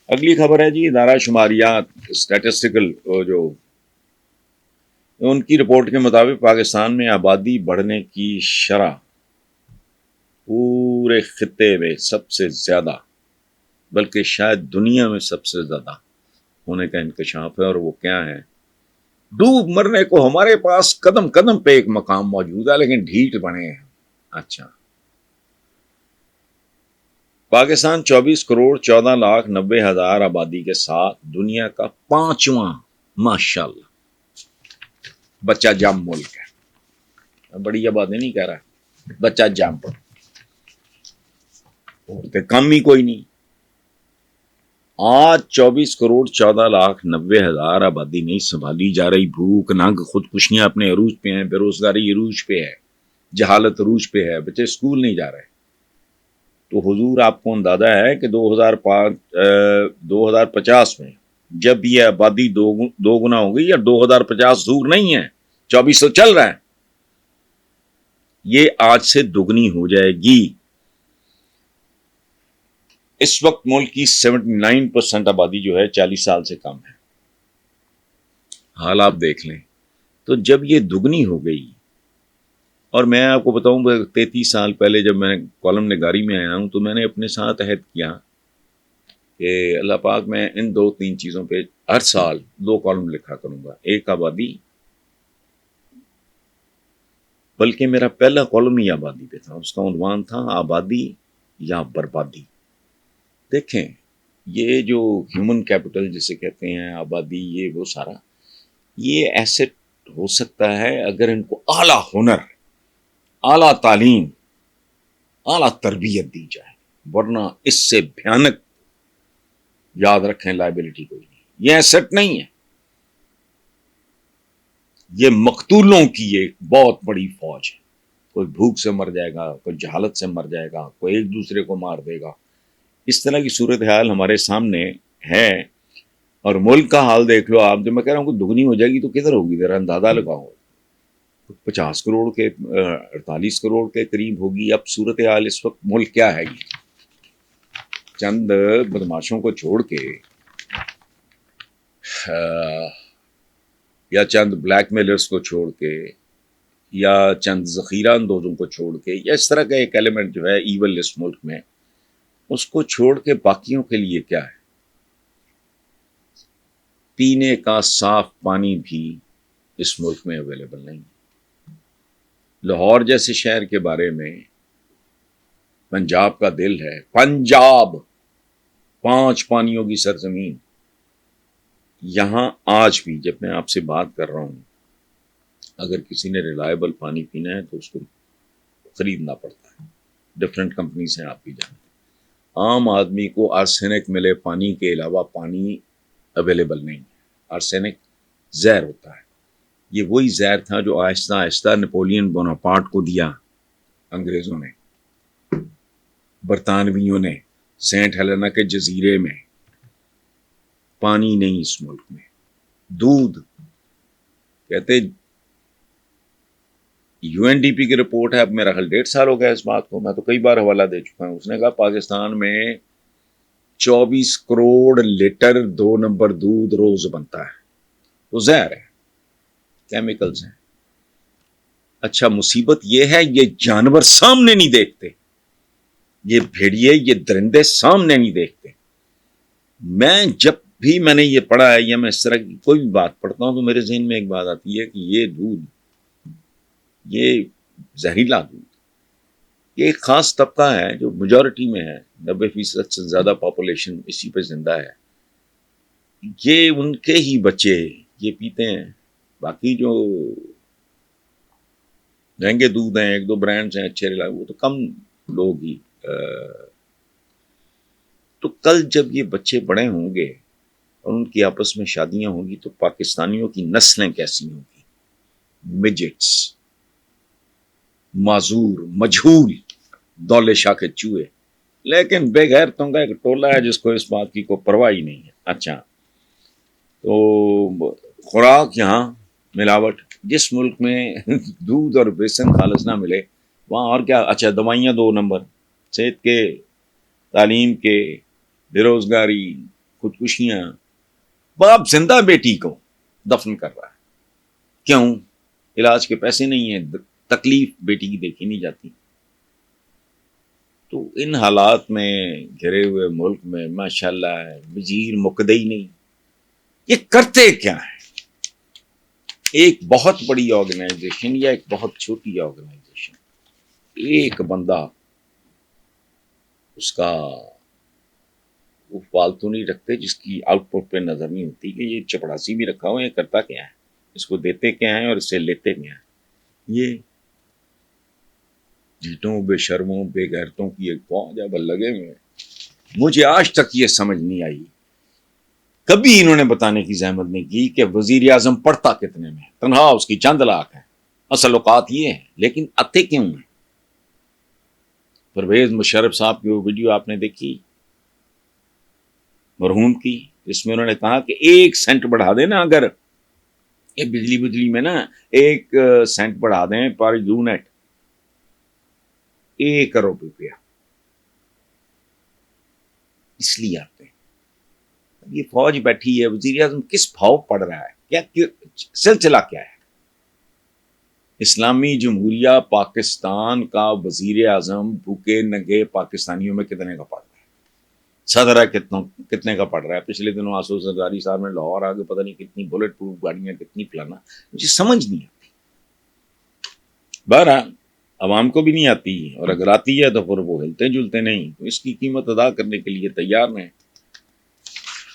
اگلی خبر ہے جی ادارہ شماریات اسٹیٹسٹیکل جو ان کی رپورٹ کے مطابق پاکستان میں آبادی بڑھنے کی شرح پورے خطے میں سب سے زیادہ بلکہ شاید دنیا میں سب سے زیادہ ہونے کا انکشاف ہے، اور وہ کیا ہے؟ ڈوب مرنے کو ہمارے پاس قدم قدم پہ ایک مقام موجود ہے لیکن ڈھیٹ بنے ہیں۔ اچھا، پاکستان 24,14,90,000 آبادی کے ساتھ دنیا کا 5واں ماشاءاللہ بچہ جم ملک ہے۔ بڑی آبادی نہیں کہہ رہا، بچہ جم عورتیں کم ہی کوئی نہیں۔ آج 24,14,90,000 آبادی نہیں سنبھالی جا رہی۔ بھوک ننگ خودکشیاں اپنے عروج پہ ہیں، بے روزگاری عروج پہ ہے، جہالت عروج پہ ہے، بچے اسکول نہیں جا رہے۔ تو حضور آپ کو اندازہ ہے کہ 2050 میں جب یہ آبادی دو گنا ہو گئی، یا 2050 دور نہیں ہے، 2400 چل رہا ہے، یہ آج سے دگنی ہو جائے گی۔ اس وقت ملک کی 79% آبادی جو ہے 40 سال سے کم ہے۔ حال آپ دیکھ لیں، تو جب یہ دگنی ہو گئی، اور میں آپ کو بتاؤں 33 سال پہلے جب میں کالم نگاری میں آیا ہوں تو میں نے اپنے ساتھ عہد کیا کہ اللہ پاک میں ان 2-3 چیزوں پہ ہر سال 2 کالم لکھا کروں گا۔ ایک آبادی، بلکہ میرا پہلا کالم ہی آبادی پہ تھا، اس کا عنوان تھا آبادی یا بربادی۔ دیکھیں، یہ جو ہیومن کیپٹل جسے کہتے ہیں، آبادی، یہ وہ سارا، یہ ایسٹ ہو سکتا ہے اگر ان کو اعلیٰ ہنر، اعلیٰ تعلیم، اعلیٰ تربیت دی جائے، ورنہ اس سے بھیانک، یاد رکھیں، لائبلٹی کوئی نہیں۔ یہ ایسٹ نہیں ہے، یہ مقتولوں کی ایک بہت بڑی فوج ہے۔ کوئی بھوک سے مر جائے گا، کوئی جہالت سے مر جائے گا، کوئی ایک دوسرے کو مار دے گا۔ اس طرح کی صورتحال ہمارے سامنے ہے، اور ملک کا حال دیکھ لو آپ۔ جب میں کہہ رہا ہوں کہ دگنی ہو جائے گی تو کدھر ہوگی، ذرا اندازہ لگاؤ۔ 50 کروڑ کے 48 کروڑ کے قریب ہوگی۔ اب صورتحال اس وقت ملک کیا ہے؟ چند بدماشوں کو چھوڑ کے، یا چند بلیک میلرز کو چھوڑ کے، یا چند ذخیرہ اندوزوں کو چھوڑ کے، یا اس طرح کا ایک ایلیمنٹ جو ہے ایول اس ملک میں، اس کو چھوڑ کے باقیوں کے لیے کیا ہے؟ پینے کا صاف پانی بھی اس ملک میں اویلیبل نہیں۔ لاہور جیسے شہر کے بارے میں، پنجاب کا دل ہے، پنجاب 5 پانیوں کی سرزمین، یہاں آج بھی جب میں آپ سے بات کر رہا ہوں، اگر کسی نے ریلائبل پانی پینا ہے تو اس کو خریدنا پڑتا ہے۔ ڈفرینٹ کمپنیز ہیں، آپ بھی جانتے ہیں۔ عام آدمی کو آرسینک ملے پانی کے علاوہ پانی اویلیبل نہیں ہے۔ آرسینک زہر ہوتا ہے۔ یہ وہی زہر تھا جو آہستہ آہستہ نپولین بوناپارٹ کو دیا انگریزوں نے، برطانویوں نے، سینٹ ہیلینا کے جزیرے میں۔ پانی نہیں اس ملک میں، دودھ کہتے، یو این ڈی پی کی رپورٹ ہے، اب میرا خیال 1.5 سال ہو گیا اس بات کو، میں تو کئی بار حوالہ دے چکا ہوں۔ اس نے کہا پاکستان میں 24 کروڑ لیٹر 2 نمبر دودھ روز بنتا ہے، وہ زہر ہے، کیمیکلز ہیں۔ اچھا، مصیبت یہ ہے یہ جانور سامنے نہیں دیکھتے، یہ بھیڑیے، یہ درندے سامنے نہیں دیکھتے۔ میں جب بھی میں نے یہ پڑھا ہے، یا میں اس طرح کی کوئی بھی بات پڑھتا ہوں، تو میرے ذہن میں ایک بات آتی ہے کہ یہ دودھ، یہ زہریلا دودھ، یہ ایک خاص طبقہ ہے جو میجورٹی میں ہے، 90% سے زیادہ پاپولیشن اسی پہ زندہ ہے، یہ ان کے ہی بچے یہ پیتے ہیں۔ باقی جو مہنگے دودھ ہیں، 1-2 برانڈز ہیں اچھے، وہ تو کم لوگ ہی۔ تو کل جب یہ بچے بڑے ہوں گے اور ان کی آپس میں شادیاں ہوں گی تو پاکستانیوں کی نسلیں کیسی ہوں گی؟ مجٹس، معذور، مجہول، دولے شاہ کے چوہے، لیکن بے غیرتوں کا ایک ٹولہ ہے جس کو اس بات کی کوئی پرواہ ہی نہیں ہے۔ اچھا، تو خوراک یہاں ملاوٹ، جس ملک میں دودھ اور بیسن خالص نہ ملے وہاں اور کیا؟ اچھا، دوائیاں 2 نمبر، صحت کے، تعلیم کے، بے روزگاری، خودکشیاں، باپ زندہ بیٹی کو دفن کر رہا ہے. کیوں؟ علاج کے پیسے نہیں ہیں، تکلیف بیٹی کی دیکھی نہیں جاتی. تو ان حالات میں گھرے ہوئے ملک میں ماشاءاللہ وزیر مقدئی نہیں. یہ کرتے کیا ہیں؟ ایک بہت بڑی آرگنائزیشن یا ایک بہت چھوٹی آرگنائزیشن، ایک بندہ اس کا وہ فالتو نہیں رکھتے جس کی آؤٹ پٹ پہ نظر نہیں ہوتی کہ یہ چپڑاسی بھی رکھا ہوا ہے، یہ کرتا کیا ہے، اس کو دیتے کیا ہیں اور اس سے لیتے کیا ہیں. یہ جھیٹوں بے شرموں بے غیرتوں کی ایک فوج اب لگے ہوئے. مجھے آج تک یہ سمجھ نہیں آئی، کبھی انہوں نے بتانے کی زحمت نہیں کی کہ وزیر اعظم پڑھتا کتنے میں، تنہا اس کی چند لاکھ ہے، اصل اوقات یہ ہے، لیکن اتے کیوں ہیں؟ پرویز مشرف صاحب کی وہ ویڈیو آپ نے دیکھی مرحوم کی، اس میں انہوں نے کہا کہ 1 سینٹ بڑھا دیں نا، اگر یہ بجلی میں نا 1 سینٹ بڑھا دیں پر یونٹ، 1 کروڑ روپیہ اس لیے آتے ہیں. یہ فوج بیٹھی ہے، وزیر اعظم کس بھاؤ پڑ رہا ہے، کیا سلسلہ کیا ہے؟ اسلامی جمہوریہ پاکستان کا وزیر اعظم بھوکے ننگے پاکستانیوں میں کتنے کا پڑ رہا ہے؟ صدر کتنے کا پڑ رہا ہے؟ پچھلے دنوں آصف زرداری صاحب نے لاہور آگے پتہ نہیں کتنی بلٹ پروف گاڑیاں، کتنی فلانا، مجھے سمجھ نہیں آتی. بہرحال عوام کو بھی نہیں آتی، اور اگر آتی ہے تو پھر وہ ہلتے جلتے نہیں، تو اس کی قیمت ادا کرنے کے لیے تیار ہیں.